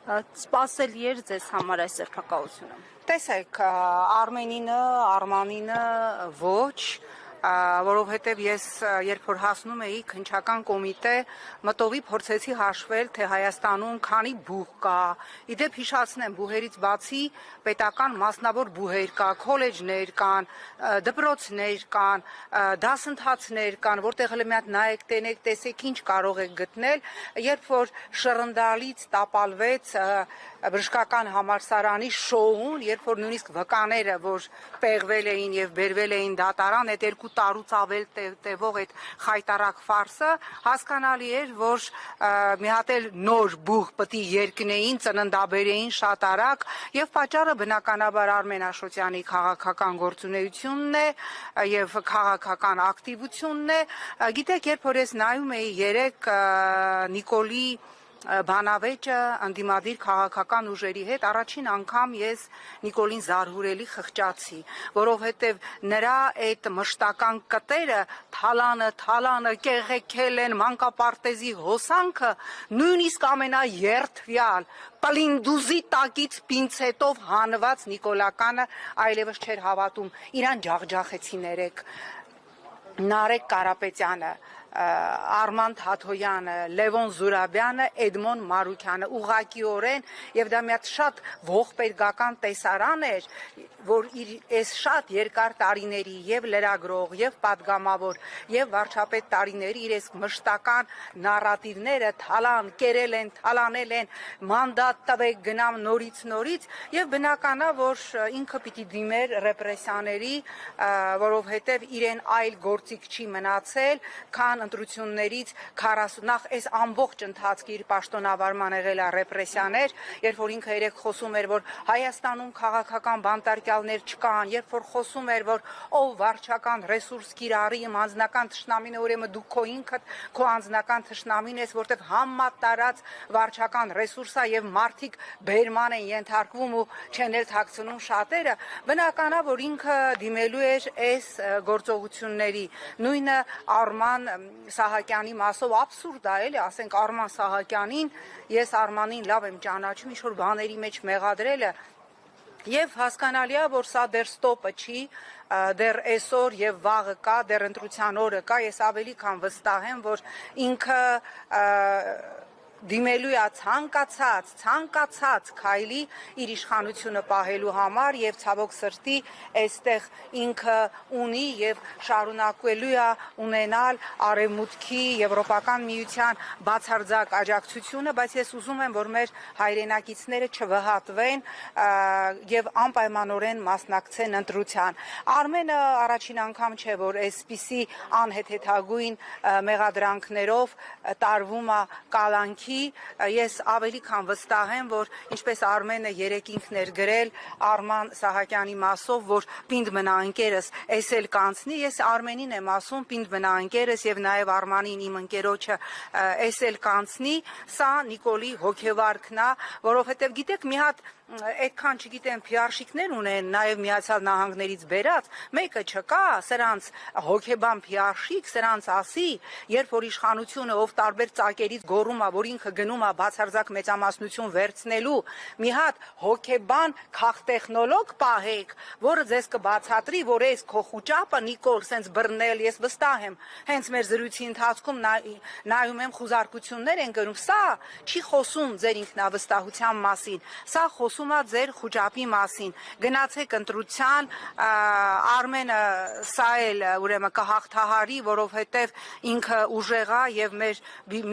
Սպասելի էր ձեզ համար այս սրբակալությունը։ Տեսեք, Արմենինը, Արմանինը ոչ, որովհետև ես երբ որ հասնում էի քննչական կոմիտե, մտովի փորձեցի հաշվել, թե Հայաստանում քանի բուհ կա։ Իդեպ հիշացնեմ, բուհերից բացի պետական մասնավոր բուհեր կա, քոլեջներ կան, դպրոցներ կան, դասընթացներ կան, որտեղ հենց մի հատ նայեք, տենեք, տեսեք ինչ կարող եք գտնել, երբ որ շռնդալից տապալվեց բժշկական համալսարանի շոուն, երբ որ նույնիսկ վկաները, որ պեղվել էին եւ բերվել էին դատարան, այդ 2 տարուց ավել տևող այդ խայտարակ ֆարսը, հասկանալի էր, որ մի հատ էլ նոր բուհ պետք է երկնեին, ծննդաբերեին շատ արագ, եւ պատճառը բնականաբար Արմեն Աշոտյանի քաղաքական գործունեությունն է եւ քաղաքական ակտիվությունն է։ Գիտեք, երբ որ ես նայում էի երեք Նիկոլի բանավեճը ընդդիմադիր քաղաքական ուժերի հետ, առաջին անգամ ես Նիկոլին զարհուրելի խղճացի, որովհետև նրա այդ մշտական կտերը թալանը կեղեքել են մանկապարտեզի հոսանքը, նույնիսկ ամենաերթվյալ պլինդուզի տակից պինցետով հանված Նիկոլականը այլևս չէր հավատում, իրան ջախջախեցին երեք Նարեկ Կարապետյանը, Արման Թաթոյանը, Լևոն Զուրաբյանը, Էդմոն Մարուքյանը, ուղղակիորեն, եւ դա մի հատ շատ ողբերգական տեսարան էր, որ իր այս շատ երկար տարիների եւ լրագրող, եւ պատգամավոր, եւ վարչապետ տարիների իր այս մշտական նարատիվները թալան, կերել են, թալանել են, մանդատ տվեք գնամ նորից, եւ բնականա, որ ինքը պիտի դիմեր ռեպրեսիաների, որովհետեւ իրեն այլ գործիք չի մնացել, քան ընտրություններից 40 նախ այս ամբողջ ընթացքի իր պաշտոնավարման եղել է ռեպրեսիաներ, երբ որ ինքը երեք խոսում էր, որ Հայաստանում քաղաքական բանտարկյալներ չկան, երբ որ խոսում էր, որ ով վարչական ռեսուրս կիրառի իմ անձնական թշնամին է, ուրեմն դու քո ինքդ քո անձնական թշնամին ես, որտեղ համատարած վարչական ռեսուրս է եւ մարդիկ բերման են ենթարկվում ու չեն էլ թաքցնում շատերը, բնականա, որ ինքը դիմելու էր այս գործողությունների, նույնը Արման Սահակյանի մասով աբսուրդ է, էլի, ասենք Արման Սահակյանին, ես Արմանին լավ եմ ճանաչում, ինչ որ բաների մեջ մեղադրելը, եւ հասկանալի է, որ սա դեռ ստոպը չի, դեռ այսօր եւ վաղը կա, դեռ ընտրության օրը կա, ես ավելի քան վստահ եմ, որ ինքը դիմելու է ցանկացած քայլի իր իշխանությունը պահելու համար եւ ցավոք սրտի այստեղ ինքը ունի եւ շարունակելու է ունենալ արևմուտքի եվրոպական միության բացարձակ աջակցությունը, բայց ես ուզում եմ, որ մեր հայրենակիցները չվհատվեն եւ անպայմանորեն մասնակցեն ընտրության։ Արմենը առաջին անգամ չէ, որ այսպիսի անհեթեթագույն մեղադրանքներով տարվում է կալանքի, ես ավելի քան վստահ եմ, որ ինչպես Արմենը երեք ինքն էր գրել Արման Սահակյանի մասով, որ պինդ մնա ընկերս, էս էլ կանցնի, ես Արմենին եմ ասում, պինդ մնա ընկերս եւ նաեւ Արմանին իմ ընկերոջը էս էլ կանցնի, սա Նիկոլի հոգեվարքն է, որովհետեւ գիտեք մի հատ այդքան չգիտեմ PR-շիկներ ունեն, նաև Միացյալ Նահանգներից բերած, մեկը չկա, սրանց հոգեբան PR-շիկ, սրանց ասի, երբ որ իշխանությունը ով տարբեր ծակերից գոռում է, որ ինքը գնում է բացարձակ մեծամասնություն վերցնելու, մի հատ հոգեբան քաղտեխնոլոգ պահեք, որը ձեզ կբացատրի, որ այս քո խուճապը Նիկոլ սենց բռնել, ես վստահ եմ, հենց մեր զրույցի ընթացքում նայում եմ խուզարկություններ են գնում, սա չի խոսում ձեր ինքնավստահության մասին, սա խոսում է ձեր խուճապի մասին, գնացեք ընտրության, Արմենը սա էլ ուրեմն կհաղթահարի, որովհետև ինքը ուժեղ է եւ մեր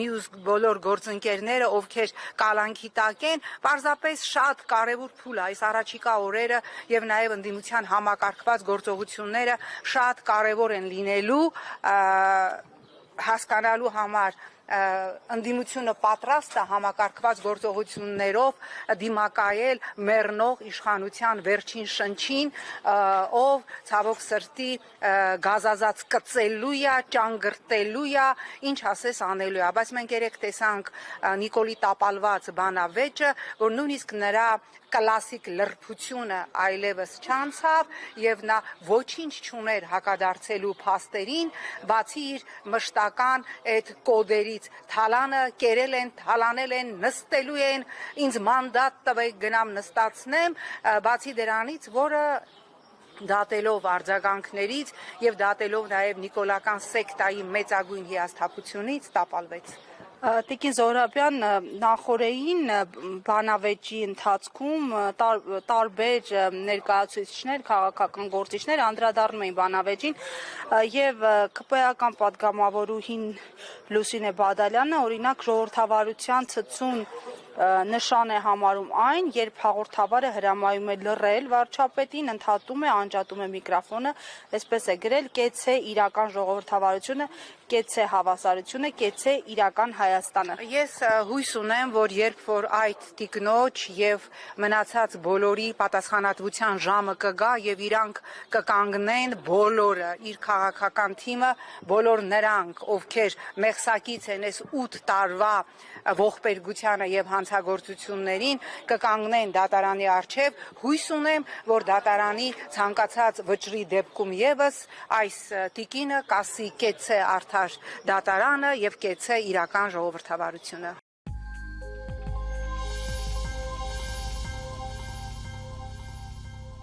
մյուս բոլոր գործընկերները, ովքեր կալանքի տակ են, պարզապես շատ կարեւոր փուլ է այս առաջիկա օրերը եւ նաեւ ընդդիմության համակարգված գործողությունները շատ կարեւոր են լինելու հասկանալու համար ընդդիմությունը պատրաստ է համակարգված գործողություններով դիմակայել մեռնող իշխանության վերջին շնչին, ով ցավոք սրտի գազազած կծելու է, ճանգրտելու է, ինչ ասես անելու է, բայց մենք երեք տեսանք Նիկոլի տապալված բանավեճը, որ նույնիսկ նրա կլասիկ լրբությունը այլևս չանցավ եւ նա ոչինչ չուներ հակադարձելու փաստերին, բացի իր մշտական այդ կոդերից ինձանից թալանը կերել են, թալանել են, նստելու են, ինձ մանդատ տվեք գնամ նստացնեմ, բացի դրանից, որը դատելով արձագանքներից եւ դատելով նաեւ նիկոլական սեկտայի մեծագույն հիասթափությունից տապալվեց։ Տիկին Զոհրաբյան, նախորդին բանավեճի ընթացքում տարբեր ներկայացուցիչներ, քաղաքական գործիչներ անդրադառնում էին բանավեճին եւ ԿՊ-ական падգամավորուհին Լուսինե Բադալյանը օրինակ ժողովրդավարության ցցուն նշան է համարում այն, երբ հաղորդավարը հրամայում է լռել վարչապետին, ընդհատում է, անջատում է միկրոֆոնը, այսպես է գրել, կեցցե իրական ժողովրդավարությունը, կեցցե հավասարությունը, կեցցե իրական Հայաստանը։ Ես հույս ունեմ, որ երբ որ այդ տիկնոջ եւ մնացած բոլորի պատասխանատվության ժամը կգա եւ իրանք կկանգնեն բոլորը, իր քաղաքական թիմը, բոլոր նրանք, ովքեր մեղսակից են այս 8 տարվա ողբերգությանը եւ հանցագործություններին, կկանգնեն դատարանի առջև, հույս ունեմ, որ դատարանի ցանկացած վճռի դեպքում եւս այս տիկինը կասի կեցցե արդար դատարանը եւ կեցցե իրական ժողովրդավարությունը։